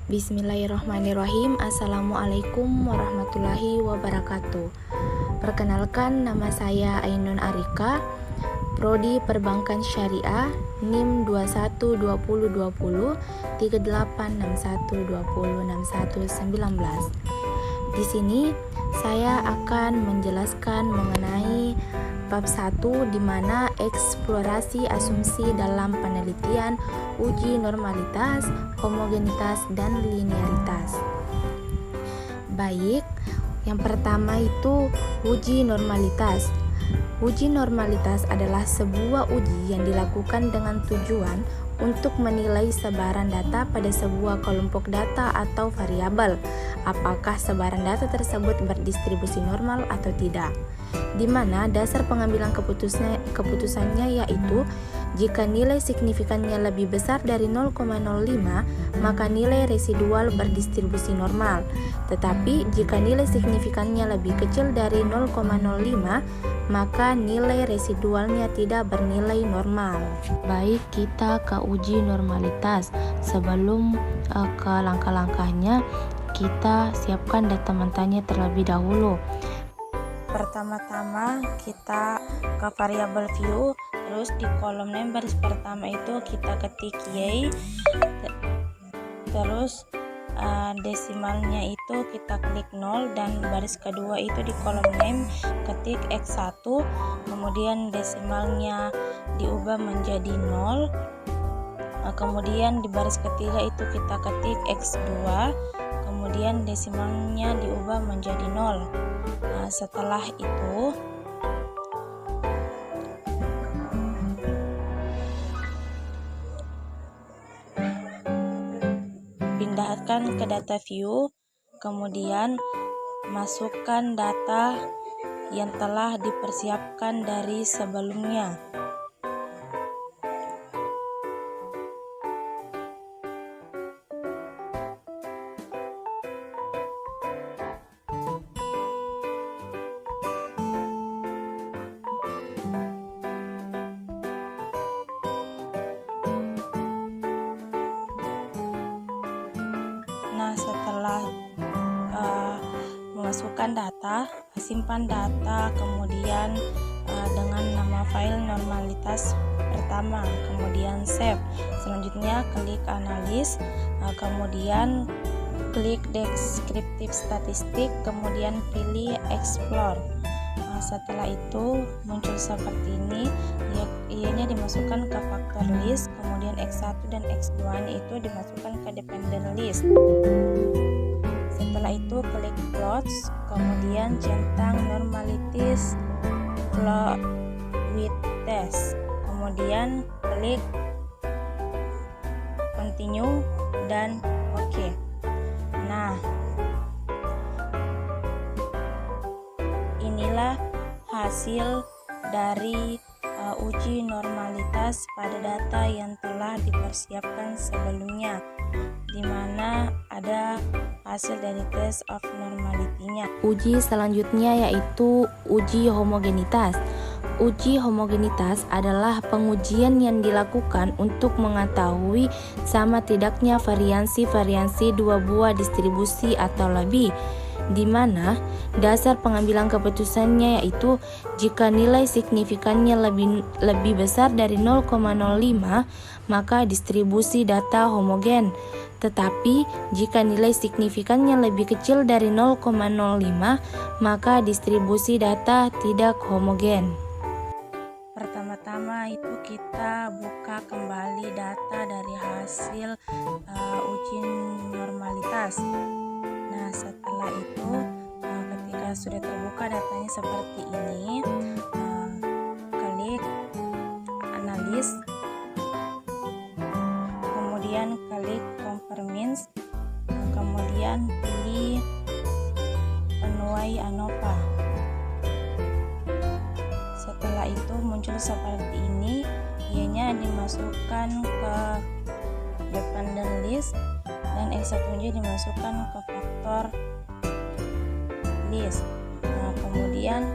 Bismillahirrahmanirrahim. Assalamualaikum warahmatullahi wabarakatuh. Perkenalkan, nama saya Ainun Arika, Prodi Perbankan Syariah, NIM 212020 3861206119. Di sini saya akan menjelaskan mengenai bab 1, di mana eksplorasi asumsi dalam penelitian, uji normalitas, homogenitas, dan linearitas. Baik, yang pertama itu uji normalitas. Uji normalitas adalah sebuah uji yang dilakukan dengan tujuan untuk menilai sebaran data pada sebuah kelompok data atau variabel, apakah sebaran data tersebut berdistribusi normal atau tidak, di mana dasar pengambilan keputusannya yaitu jika nilai signifikannya lebih besar dari 0,05 maka nilai residual berdistribusi normal, tetapi jika nilai signifikannya lebih kecil dari 0,05 maka nilai residualnya tidak bernilai normal. Baik, kita ke uji normalitas. Sebelum ke langkah-langkahnya, kita siapkan data mentahnya terlebih dahulu. Pertama-tama kita ke variabel view, terus di kolom name baris pertama itu kita ketik y, terus desimalnya itu kita klik 0, dan baris kedua itu di kolom name ketik x1, kemudian desimalnya diubah menjadi 0, kemudian di baris ketiga itu kita ketik x2, kemudian desimalnya diubah menjadi 0. Setelah itu pindahkan ke data view, kemudian masukkan data yang telah dipersiapkan dari sebelumnya. Nah, setelah memasukkan data, simpan data, kemudian dengan nama file normalitas pertama, kemudian save. Selanjutnya klik analis, kemudian klik deskriptif statistik, kemudian pilih explore. Setelah itu muncul seperti ini, ianya dimasukkan ke factor list, kemudian x1 dan x2 itu dimasukkan ke dependent list. Setelah itu klik plots, kemudian centang normalities plot with test, kemudian klik continue dan oke. Nah, inilah hasil dari uji normalitas pada data yang telah dipersiapkan sebelumnya, di mana ada hasil dari test of normality-nya. Uji selanjutnya yaitu uji homogenitas. Uji homogenitas adalah pengujian yang dilakukan untuk mengetahui sama tidaknya variansi dua buah distribusi atau lebih, di mana dasar pengambilan keputusannya yaitu jika nilai signifikannya lebih besar dari 0,05 maka distribusi data homogen, tetapi jika nilai signifikannya lebih kecil dari 0,05 maka distribusi data tidak homogen. Pertama-tama itu kita buka kembali data dari hasil uji normalitas. Nah, setelah itu ketika sudah terbuka datanya seperti ini, klik analis, kemudian klik conformance, kemudian pilih penuai ANOVA. Setelah itu muncul seperti ini, ianya dimasukkan ke dependent list dan x1-nya dimasukkan ke faktor list. Kemudian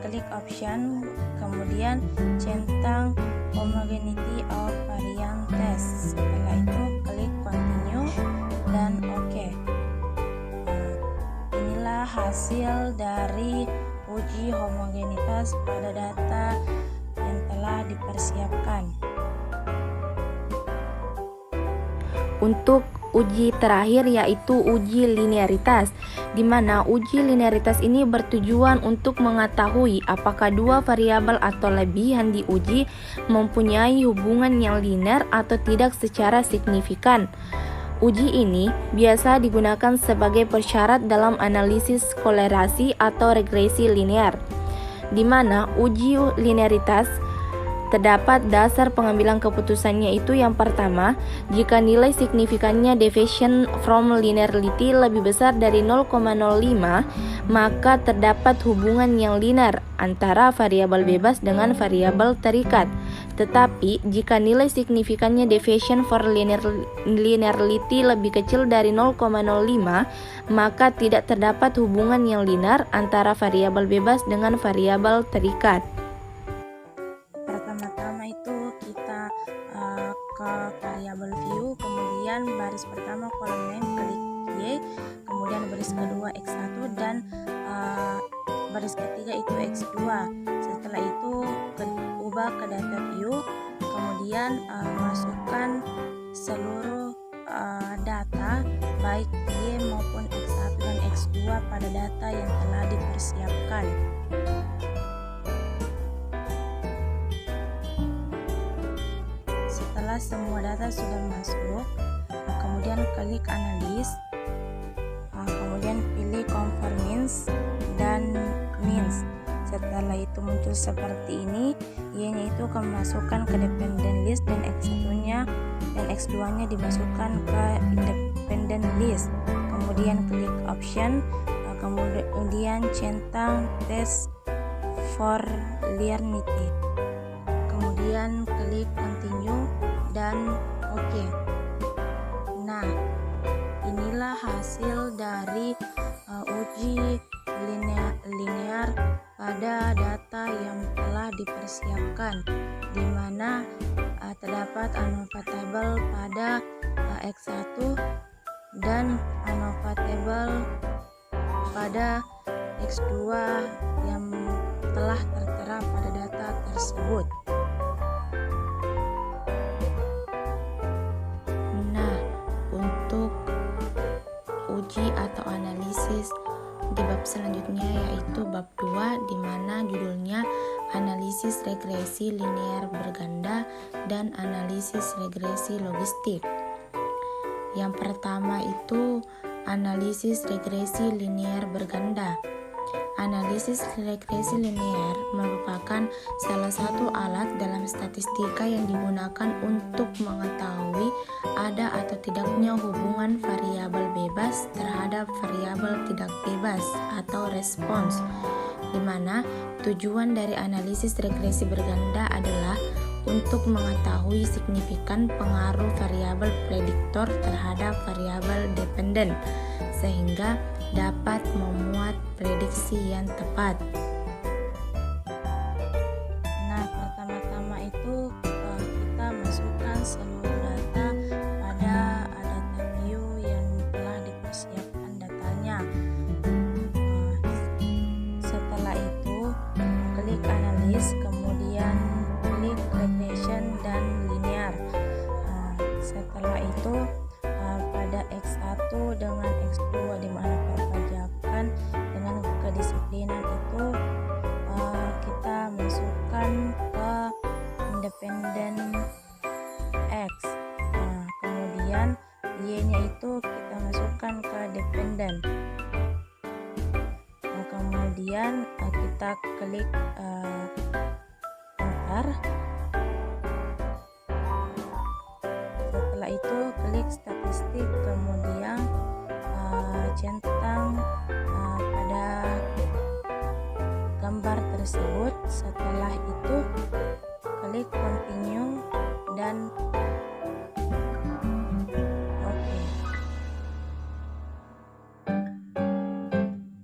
klik option, kemudian centang homogeneity of variant test. Setelah itu hasil dari uji homogenitas pada data yang telah dipersiapkan. Untuk uji terakhir yaitu uji linearitas, di mana uji linearitas ini bertujuan untuk mengetahui apakah dua variabel atau lebih yang diuji mempunyai hubungan yang linear atau tidak secara signifikan. Uji ini biasa digunakan sebagai persyarat dalam analisis kolerasi atau regresi linear, di mana uji linearitas terdapat dasar pengambilan keputusannya itu yang pertama, jika nilai signifikannya deviation from linearity lebih besar dari 0,05, maka terdapat hubungan yang linear antara variabel bebas dengan variabel terikat. Tetapi jika nilai signifikannya deviation for linearity lebih kecil dari 0,05, maka tidak terdapat hubungan yang linear antara variabel bebas dengan variabel terikat. Pertama-tama itu kita ke variabel view, kemudian baris pertama kolom name klik Y, kemudian baris kedua X1 dan baris ketiga itu X2. Setelah itu ubah ke data view, kemudian masukkan seluruh data baik Y maupun X1 dan X2 pada data yang telah dipersiapkan. Setelah semua data sudah masuk, kemudian klik analis, kemudian pilih conformance dan means. Setelah itu muncul seperti ini, Y-nya itu kamu masukkan ke dependent list dan X1-nya dan X2-nya dimasukkan ke independent list. Kemudian klik option, kemudian centang test for linearity. Kemudian klik continue dan OK. Nah, inilah hasil dari uji linear pada data yang telah dipersiapkan, di mana terdapat ANOVA table pada X1 dan ANOVA table pada X2 yang telah tertera pada data tersebut. Nah, untuk uji atau analisis di bab selanjutnya yaitu bab 2, di mana judulnya analisis regresi linear berganda dan analisis regresi logistik. Yang pertama itu analisis regresi linear berganda. Analisis regresi linear merupakan salah satu alat dalam statistika yang digunakan untuk mengetahui ada atau tidaknya hubungan variabel bebas terhadap variabel tidak bebas atau respons, di mana tujuan dari analisis regresi berganda adalah untuk mengetahui signifikan pengaruh variabel prediktor terhadap variabel dependen, sehingga dapat memuat prediksi yang tepat. Nah, pertama-tama itu kita masukkan seluruh data pada data view yang telah dipersiapkan datanya. Setelah itu klik analis, kemudian klik regression dan linear. Setelah itu pada X1 dengan X2 di mana perpajakan dengan kedisiplinan itu kita masukkan ke independent X. Kemudian Y-nya itu kita masukkan ke dependent. Kemudian kita klik enter. Setelah itu klik statistik, kemudian centang pada gambar tersebut. Setelah itu klik continue dan OK.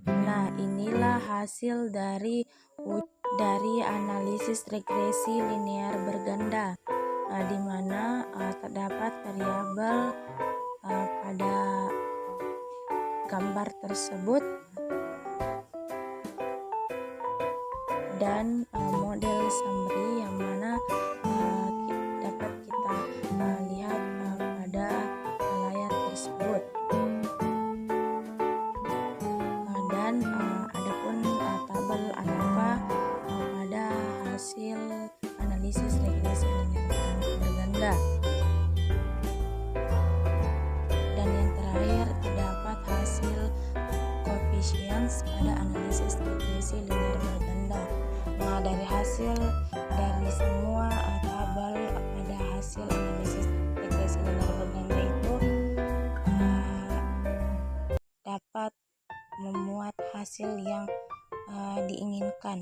Nah, inilah hasil dari analisis regresi linear berganda, di mana terdapat variabel pada gambar tersebut dan model summary yang mana dapat kita lihat pada layar tersebut. Dan adapun tabel ANOVA pada hasil analisis regresi linear berganda. Dan yang terakhir terdapat hasil coefficients pada analisis regresi linear berganda. Nah, dari semua tabel pada hasil analisis regresi linear berganda itu dapat memuat hasil yang diinginkan.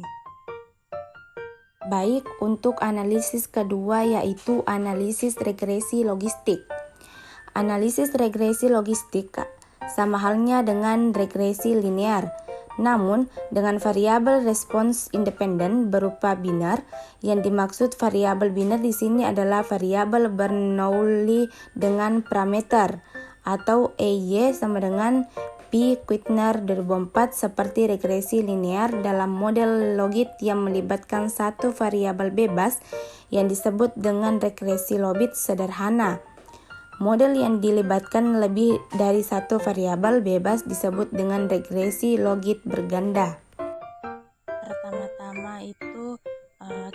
Baik, untuk analisis kedua yaitu analisis regresi logistik. Analisis regresi logistik sama halnya dengan regresi linear, namun dengan variabel respons independen berupa biner. Yang dimaksud variabel biner di sini adalah variabel Bernoulli dengan parameter atau EY sama dengan P. Quittner 2004 seperti regresi linear dalam model logit yang melibatkan satu variabel bebas yang disebut dengan regresi logit sederhana. Model yang dilibatkan lebih dari satu variabel bebas disebut dengan regresi logit berganda. Pertama-tama itu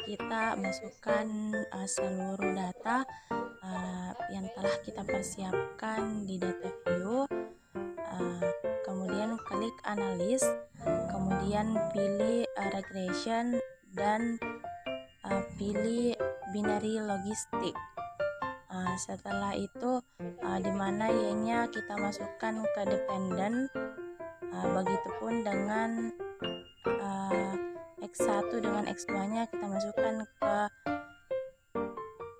kita masukkan seluruh data yang telah kita persiapkan di data view. Kemudian klik analis, kemudian pilih regression dan pilih binary logistik. Setelah itu di mana y-nya kita masukkan ke dependent, begitupun dengan x1 dengan x2-nya kita masukkan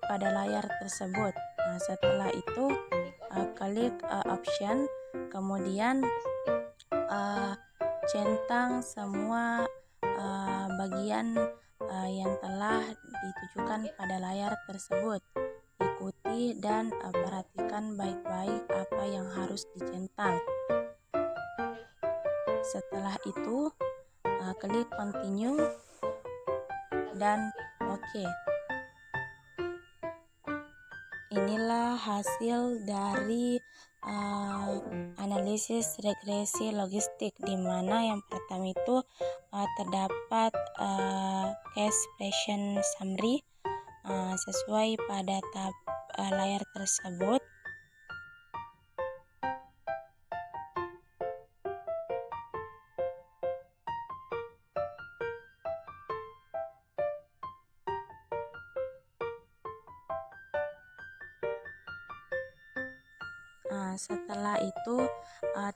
pada layar tersebut. Setelah itu klik option, kemudian centang semua bagian yang telah ditujukan pada layar tersebut. Ikuti dan perhatikan baik-baik apa yang harus dicentang. Setelah itu klik continue dan OK. Inilah hasil dari analisis regresi logistik, di mana yang pertama itu terdapat expression summary sesuai pada layar tersebut. Setelah itu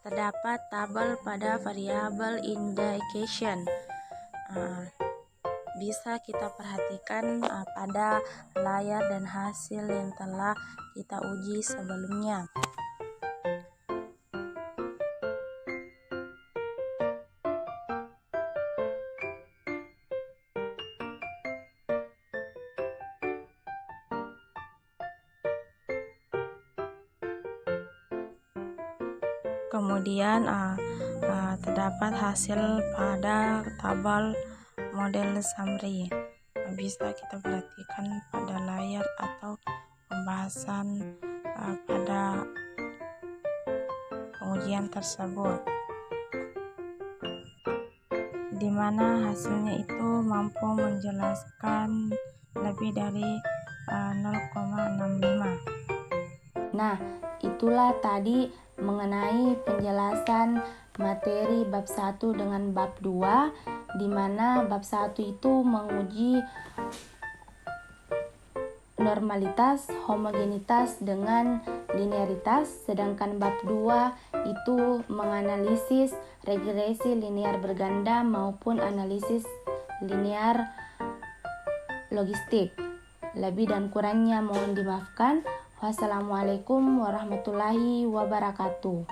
terdapat tabel pada variabel indication. Bisa kita perhatikan pada layar dan hasil yang telah kita uji sebelumnya. Kemudian terdapat hasil pada tabel model summary. Bisa kita perhatikan pada layar atau pembahasan pada pengujian tersebut, di mana hasilnya itu mampu menjelaskan lebih dari 0,65. Nah, itulah tadi mengenai penjelasan materi bab 1 dengan bab 2, di mana bab 1 itu menguji normalitas, homogenitas dengan linearitas, sedangkan bab 2 itu menganalisis regresi linear berganda maupun analisis linear logistik. Lebih dan kurangnya mohon dimaafkan. Wassalamualaikum warahmatullahi wabarakatuh.